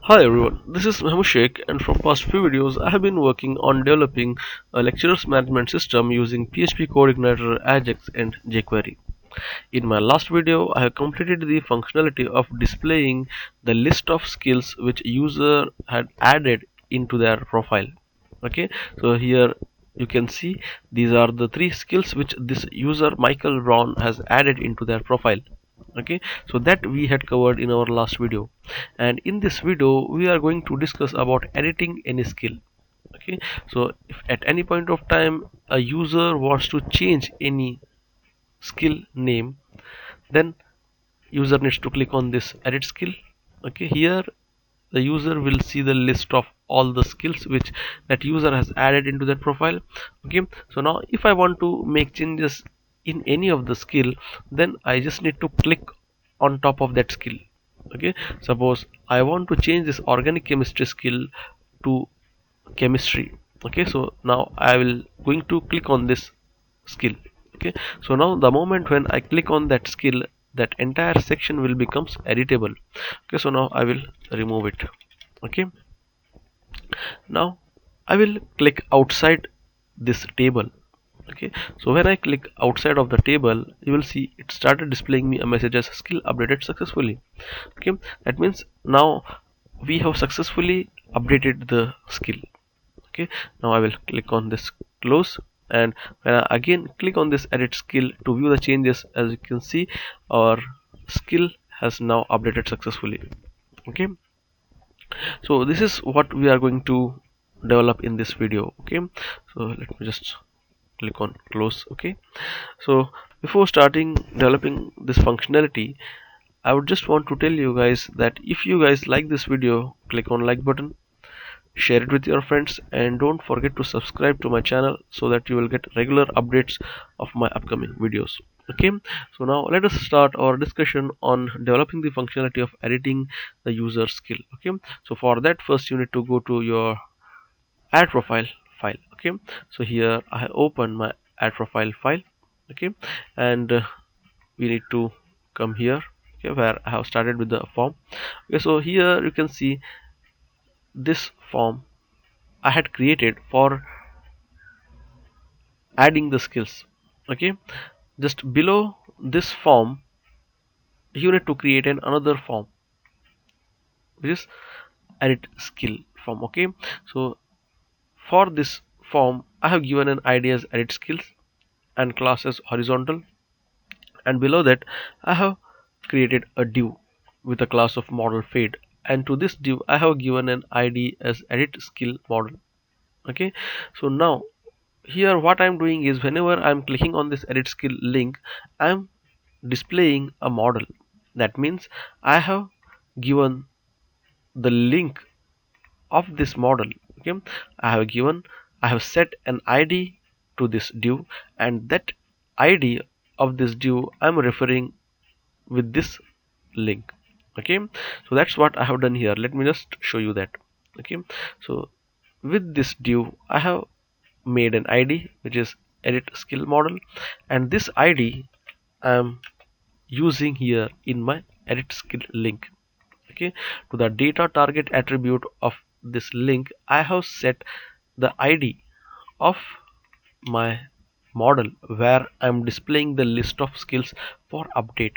Hi everyone, this is Mohammed Sheikh, and from past few videos I have been working on developing a lecturers management system using PHP CodeIgniter AJAX and jQuery. In my last video I have completed the functionality of displaying the list of skills which user had added into their profile. Okay, so here you can see these are the three skills which this user Michael Brown has added into their profile. Okay, so that we had covered in our last video, and in this video we are going to discuss about editing any skill. Okay, so if at any point of time a user wants to change any skill name, then user needs to click on this edit skill. Okay, here the user will see the list of all the skills which that user has added into that profile. Okay, so now if I want to make changes in any of the skill, then I just need to click on top of that skill. Okay, suppose I want to change this organic chemistry skill to chemistry. Okay, so now I will going to click on this skill. Okay, so now the moment when I click on that skill, that entire section will becomes editable. Okay, so now I will remove it. Okay, now I will click outside this table. Okay, so when I click outside of the table, you will see it started displaying me a message as skill updated successfully. Okay, that means now we have successfully updated the skill. Okay, now I will click on this close, and when I again click on this edit skill to view the changes, as you can see our skill has now updated successfully. Okay, so this is what we are going to develop in this video. Okay, so let me just click on close. Okay, so before starting developing this functionality, I would just want to tell you guys that if you guys like this video, click on like button, share it with your friends, and don't forget to subscribe to my channel so that you will get regular updates of my upcoming videos. Okay, so now let us start our discussion on developing the functionality of editing the user skill. Okay, so for that first you need to go to your add profile file. Okay, so here I open my add profile file. Okay, and we need to come here, okay, where I have started with the form. Okay, so here you can see this form I had created for adding the skills. Okay, just below this form you need to create another form, which is edit skill form. Okay, so for this form I have given an ID as edit skills and class as horizontal, and below that I have created a div with a class of model fade, and to this div I have given an ID as edit skill model. Okay, so now here what I'm doing is whenever I'm clicking on this edit skill link, I'm displaying a model. That means I have given the link of this model. Okay, I have set an ID to this div, and that ID of this div I'm referring with this link. Okay, so that's what I have done here. Let me just show you that. Okay, so with this div I have made an ID which is edit skill model, and this ID I am using here in my edit skill link. Okay, to the data target attribute of this link I have set the ID of my model where I'm displaying the list of skills for update.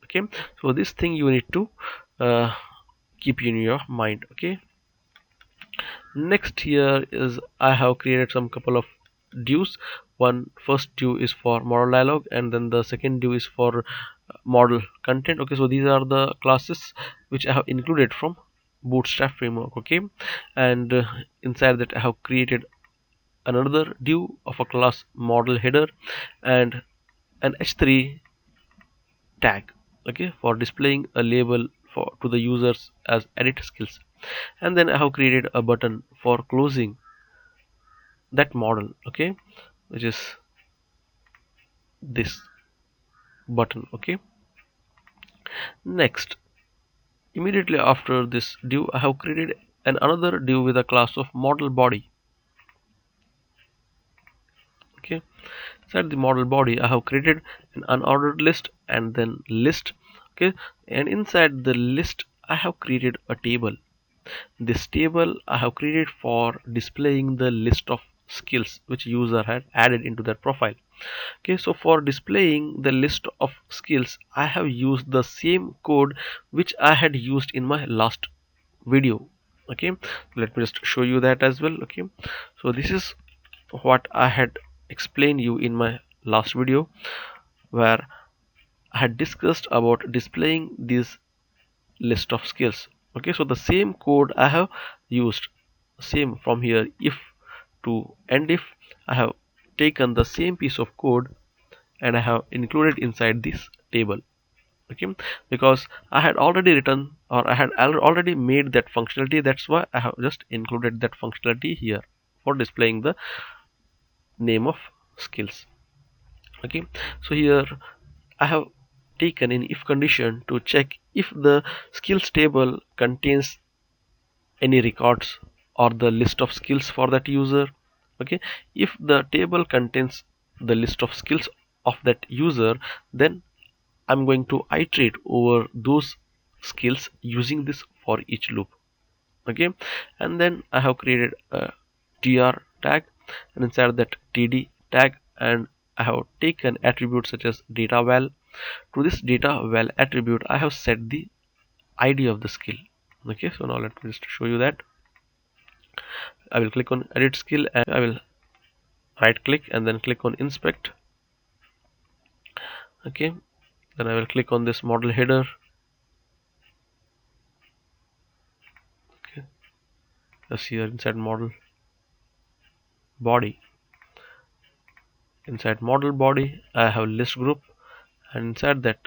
Okay, so this thing you need to uh, keep in your mind. Okay, next here is I have created some couple of divs. One first div is for model dialog, and then the second div is for model content. Okay, so these are the classes which I have included from bootstrap framework. Okay, and inside that I have created another div of a class model header and an h3 tag, okay, for displaying a label for to the users as edit skills, and then I have created a button for closing that model. Okay, which is this button. Okay, next immediately after this div I have created another div with a class of model body. Okay, inside the model body I have created an unordered list and then list. Okay, and inside the list I have created a table. This table I have created for displaying the list of skills which user had added into their profile. Okay, so for displaying the list of skills I have used the same code which I had used in my last video. Okay, let me just show you that as well. Okay, so this is what I had explained you in my last video, where I had discussed about displaying this list of skills. Okay, so the same code I have used, same from here if to end if, I have taken the same piece of code and I have included inside this table. Okay, because I had already written, or I had already made that functionality, that's why I have just included that functionality here for displaying the name of skills. Okay, so here I have taken in if condition to check if the skills table contains any records or the list of skills for that user. Okay, if the table contains the list of skills of that user, then I'm going to iterate over those skills using this for each loop. Okay, and then I have created a tr tag, and inside that td tag, and I have taken attributes such as data val. To this data val attribute I have set the id of the skill. Okay, so now let me just show you that. I will click on edit skill and I will right click and then click on inspect. Okay, then I will click on this model header. Okay, just here inside model body, inside model body I have list group, and inside that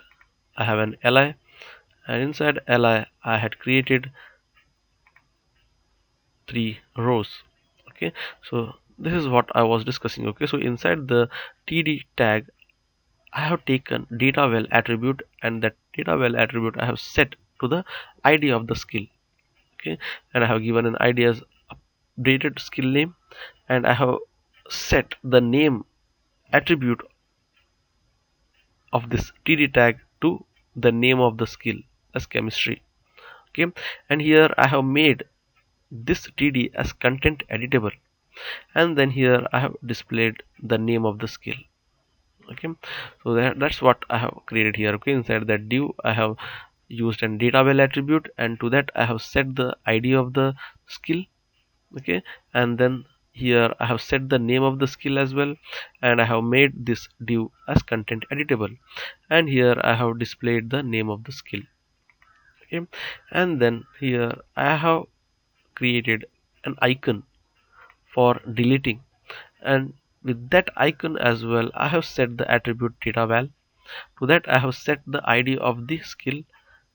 I have an li, and inside li I had created 3 rows. Okay, so this is what I was discussing. Okay, so inside the td tag I have taken data val attribute, and that data val attribute I have set to the id of the skill. Okay, and I have given an id as updated skill name, and I have set the name attribute of this td tag to the name of the skill as chemistry. Okay, and here I have made this td as content editable, and then here I have displayed the name of the skill. Okay, so that's what I have created here. Okay, inside that div I have used an data val attribute, and to that I have set the id of the skill. Okay, and then here I have set the name of the skill as well, and I have made this div as content editable, and here I have displayed the name of the skill. Okay, and then here I have created an icon for deleting, and with that icon as well I have set the attribute data val. To that I have set the id of the skill,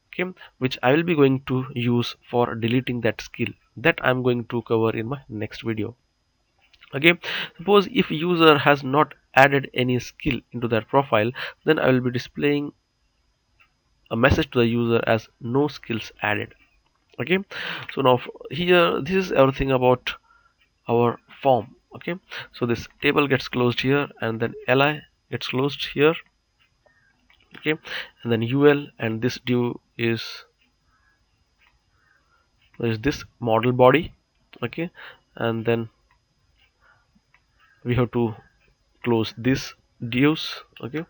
okay, which I will be going to use for deleting that skill, that I'm going to cover in my next video. Okay, suppose if user has not added any skill into their profile, then I will be displaying a message to the user as no skills added. Okay, so now here this is everything about our form. Okay, so this table gets closed here, and then li gets closed here. Okay, and then ul, and this div is this model body. Okay, and then we have to close this divs. Okay,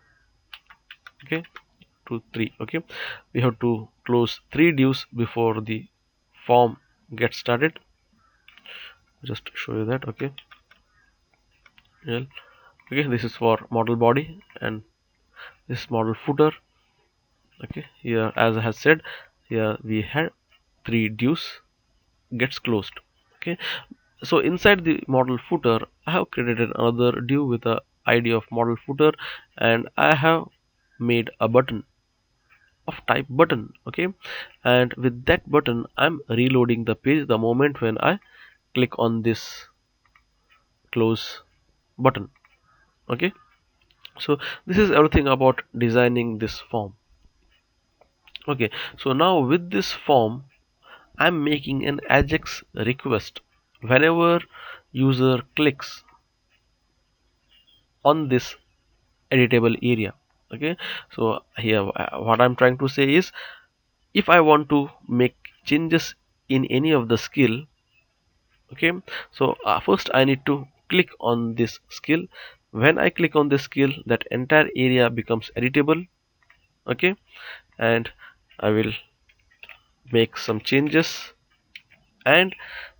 okay, 2 3. Okay, we have to close 3 divs before the form gets started. Just show you that. Okay, yeah. Okay, this is for model body, and this model footer. Okay, here as I have said, here we had 3 divs gets closed. Okay, so inside the model footer I have created another div with the id of model footer, and I have made a button of type button. Okay, and with that button I'm reloading the page the moment when I click on this close button. Okay, so this is everything about designing this form. Okay, so now with this form I'm making an AJAX request whenever user clicks on this editable area. Okay, so here what I'm trying to say is, if I want to make changes in any of the skill. Okay, so first I need to click on this skill. When I click on this skill, that entire area becomes editable. Okay, and I will make some changes, and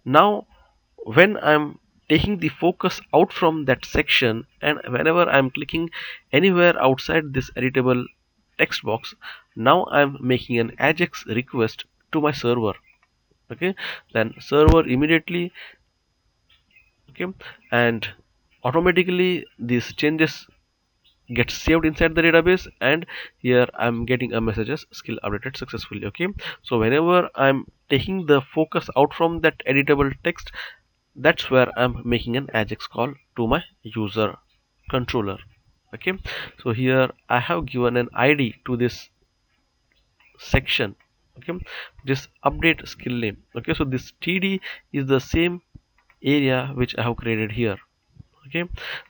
now when I'm taking the focus out from that section, and whenever I'm clicking anywhere outside this editable text box, now I'm making an AJAX request to my server. Okay, then server immediately, okay, and automatically these changes get saved inside the database, and here I'm getting a message as skill updated successfully. Okay, so whenever I'm taking the focus out from that editable text, that's where I'm making an AJAX call to my user controller. Okay, so here I have given an ID to this section. Okay, this update skill name. Okay, so this TD is the same area which I have created here. Okay,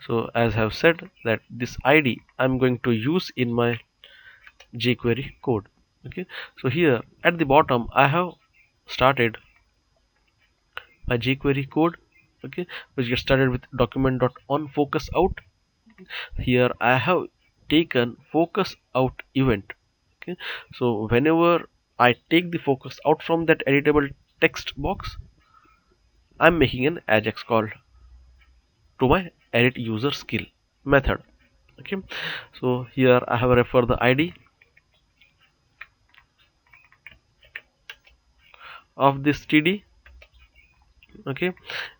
so as I have said that this ID I'm going to use in my jQuery code. Okay, so here at the bottom I have started my jQuery code. Okay, which gets started with document.onFocusOut. Here I have taken focus out event. Okay, so whenever I take the focus out from that editable text box, I'm making an AJAX call to my edit user skill method. Okay, so here I have refer the ID of this TD. Okay,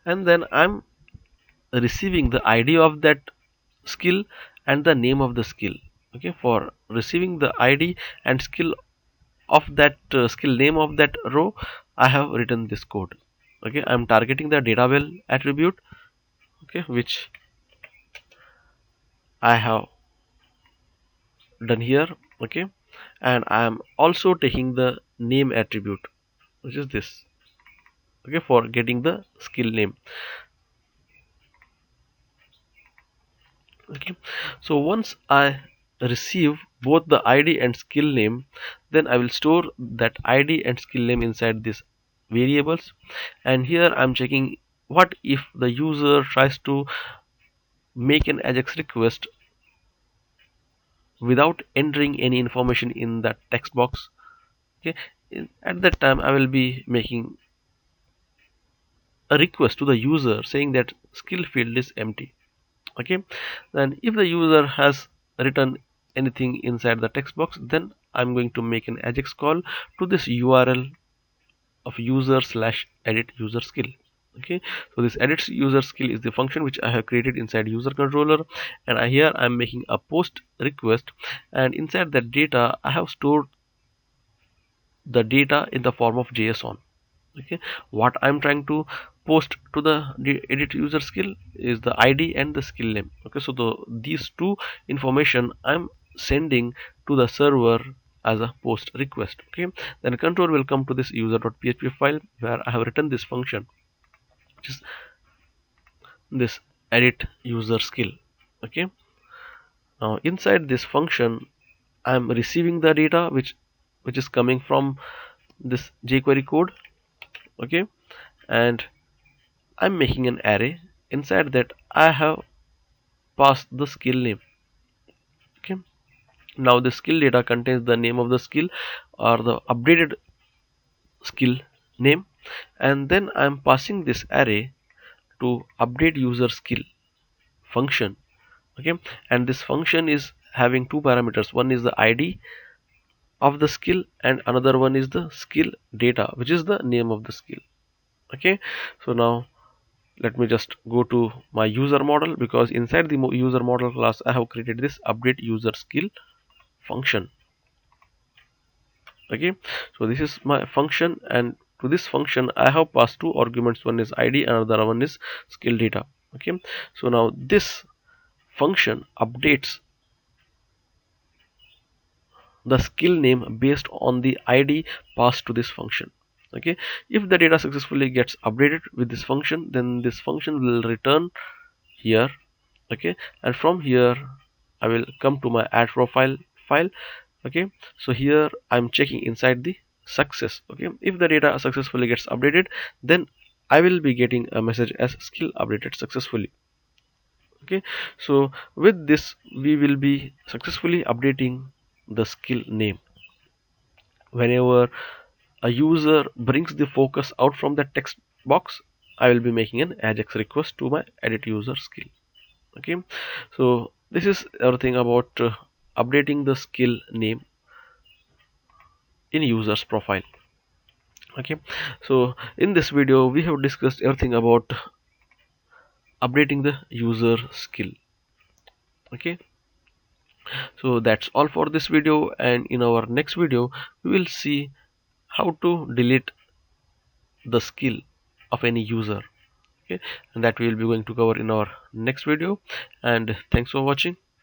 and then I'm receiving the ID of that skill and the name of the skill. Okay, for receiving the ID and skill of that skill name of that row, I have written this code. Okay, I'm targeting the data attribute, okay, which I have done here. Okay, and I am also taking the name attribute, which is this. Okay, for getting the skill name. Okay, so once I receive both the ID and skill name, then I will store that ID and skill name inside these variables, and here I'm checking what if the user tries to make an AJAX request without entering any information in that text box. Okay, at that time I will be making a request to the user saying that skill field is empty. Okay, then if the user has written anything inside the text box, then I'm going to make an AJAX call to this URL of user slash edit user skill. Okay, so this edit user skill is the function which I have created inside user controller, and here I'm making a post request, and inside that data I have stored the data in the form of JSON. Okay, what I'm trying to post to the edit user skill is the ID and the skill name. Okay, so these two information I'm sending to the server as a post request. Okay, then control will come to this user.php file where I have written this function, which is this edit user skill. Okay, now inside this function I'm receiving the data which is coming from this jQuery code. Okay, and I'm making an array. Inside that I have passed the skill name. Okay, now the skill data contains the name of the skill or the updated skill name, and then I'm passing this array to update user skill function. Okay, and this function is having two parameters. One is the ID of the skill and another one is the skill data, which is the name of the skill. Okay, so now let me just go to my user model, because inside the user model class I have created this update user skill function. Okay, so this is my function, and to this function I have passed two arguments. One is ID, another one is skill data. Okay, so now this function updates the skill name based on the ID passed to this function. Okay, if the data successfully gets updated with this function, then this function will return here. Okay, and from here I will come to my add profile file. Okay, so here I'm checking inside the success. Okay, if the data successfully gets updated, then I will be getting a message as skill updated successfully. Okay, so with this we will be successfully updating the skill name. Whenever a user brings the focus out from the text box, I will be making an AJAX request to my edit user skill. Okay, so this is everything about updating the skill name in user's profile. Okay, so in this video we have discussed everything about updating the user skill. Okay, so that's all for this video, and in our next video we will see how to delete the skill of any user. Okay, and that we will be going to cover in our next video, and thanks for watching.